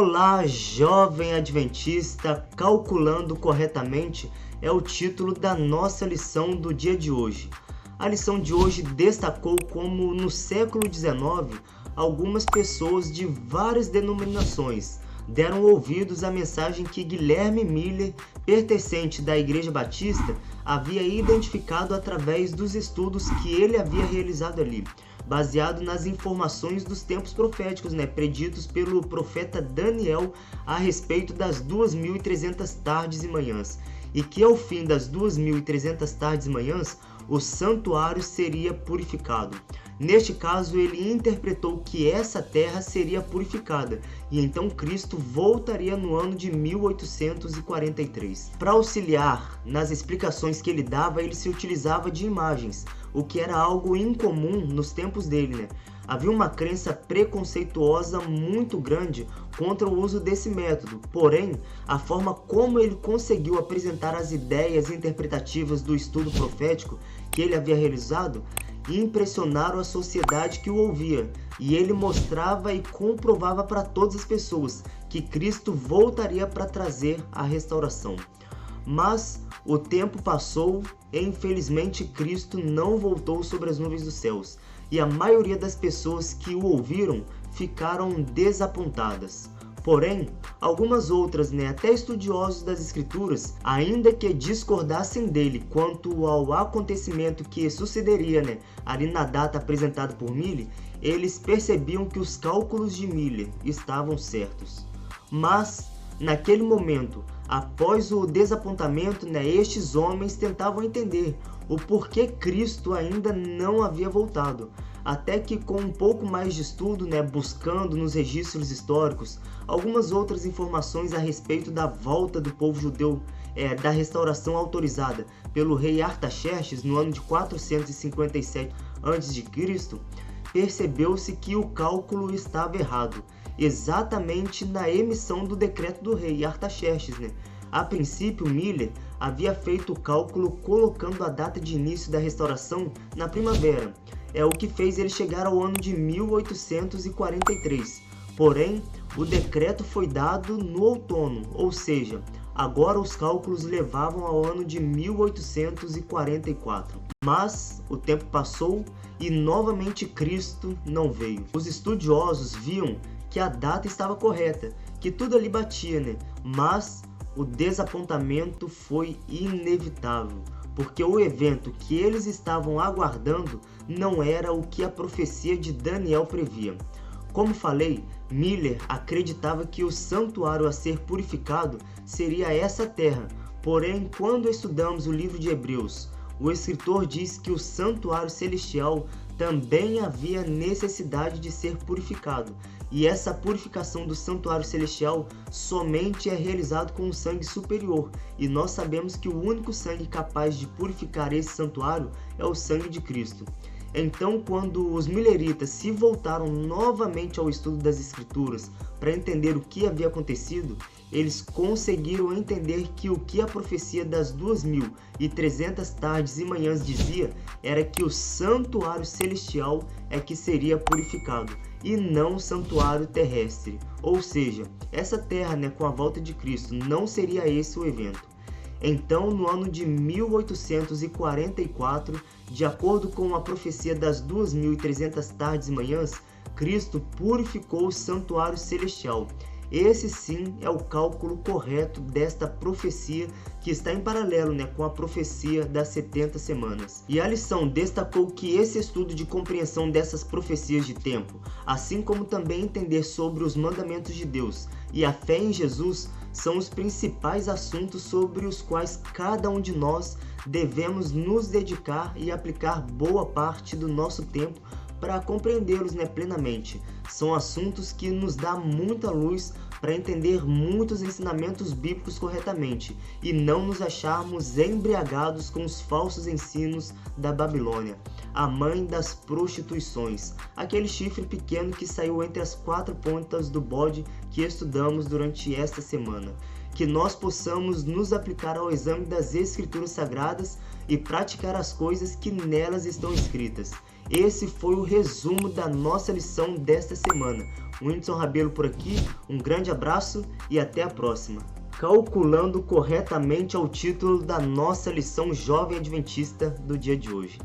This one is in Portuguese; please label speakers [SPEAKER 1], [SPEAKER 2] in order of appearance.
[SPEAKER 1] Olá, jovem adventista, calculando corretamente é o título da nossa lição do dia de hoje. A lição de hoje destacou como no século XIX, algumas pessoas de várias denominações deram ouvidos à mensagem que Guilherme Miller, pertencente da Igreja Batista, havia identificado através dos estudos que ele havia realizado ali, baseado nas informações dos tempos proféticos, preditos pelo profeta Daniel a respeito das 2.300 tardes e manhãs, e que ao fim das 2.300 tardes e manhãs, o santuário seria purificado. Neste caso, ele interpretou que essa terra seria purificada, e então Cristo voltaria no ano de 1843. Para auxiliar nas explicações que ele dava, ele se utilizava de imagens, o que era algo incomum nos tempos dele, Havia uma crença preconceituosa muito grande contra o uso desse método, porém, a forma como ele conseguiu apresentar as ideias interpretativas do estudo profético que ele havia realizado impressionaram a sociedade que o ouvia, e ele mostrava e comprovava para todas as pessoas que Cristo voltaria para trazer a restauração. Mas o tempo passou e infelizmente Cristo não voltou sobre as nuvens dos céus, e a maioria das pessoas que o ouviram ficaram desapontadas. Porém, algumas outras, até estudiosos das Escrituras, ainda que discordassem dele quanto ao acontecimento que sucederia ali na data apresentada por Miller, eles percebiam que os cálculos de Miller estavam certos. Mas, naquele momento, após o desapontamento, estes homens tentavam entender o porquê Cristo ainda não havia voltado. Até que com um pouco mais de estudo, buscando nos registros históricos, algumas outras informações a respeito da volta do povo judeu, da restauração autorizada pelo rei Artaxerxes no ano de 457 a.C., percebeu-se que o cálculo estava errado, exatamente na emissão do decreto do rei Artaxerxes. A princípio, Miller havia feito o cálculo colocando a data de início da restauração na primavera, o que fez ele chegar ao ano de 1843. Porém, o decreto foi dado no outono, ou seja, agora os cálculos levavam ao ano de 1844. Mas o tempo passou e novamente Cristo não veio. Os estudiosos viam que a data estava correta, que tudo ali batia, mas o desapontamento foi inevitável, porque o evento que eles estavam aguardando não era o que a profecia de Daniel previa. Como falei, Miller acreditava que o santuário a ser purificado seria essa terra, porém, quando estudamos o livro de Hebreus, o escritor diz que o santuário celestial também havia necessidade de ser purificado, e essa purificação do santuário celestial somente é realizado com um sangue superior, e nós sabemos que o único sangue capaz de purificar esse santuário é o sangue de Cristo. Então, quando os milleritas se voltaram novamente ao estudo das Escrituras para entender o que havia acontecido, eles conseguiram entender que o que a profecia das 2.300 tardes e manhãs dizia era que o santuário celestial é que seria purificado, e não o santuário terrestre. Ou seja, essa terra, com a volta de Cristo, não seria esse o evento. Então, no ano de 1844, de acordo com a profecia das 2.300 tardes e manhãs, Cristo purificou o santuário celestial. Esse sim é o cálculo correto desta profecia que está em paralelo com a profecia das 70 semanas. E a lição destacou que esse estudo de compreensão dessas profecias de tempo, assim como também entender sobre os mandamentos de Deus e a fé em Jesus, são os principais assuntos sobre os quais cada um de nós devemos nos dedicar e aplicar boa parte do nosso tempo para compreendê-los plenamente. São assuntos que nos dão muita luz para entender muitos ensinamentos bíblicos corretamente e não nos acharmos embriagados com os falsos ensinos da Babilônia, a mãe das prostituições, aquele chifre pequeno que saiu entre as 4 pontas do bode que estudamos durante esta semana. que nós possamos nos aplicar ao exame das Escrituras Sagradas e praticar as coisas que nelas estão escritas. Esse foi o resumo da nossa lição desta semana. Whindersson Rabelo por aqui, um grande abraço e até a próxima. Calculando corretamente é o título da nossa lição Jovem Adventista do dia de hoje.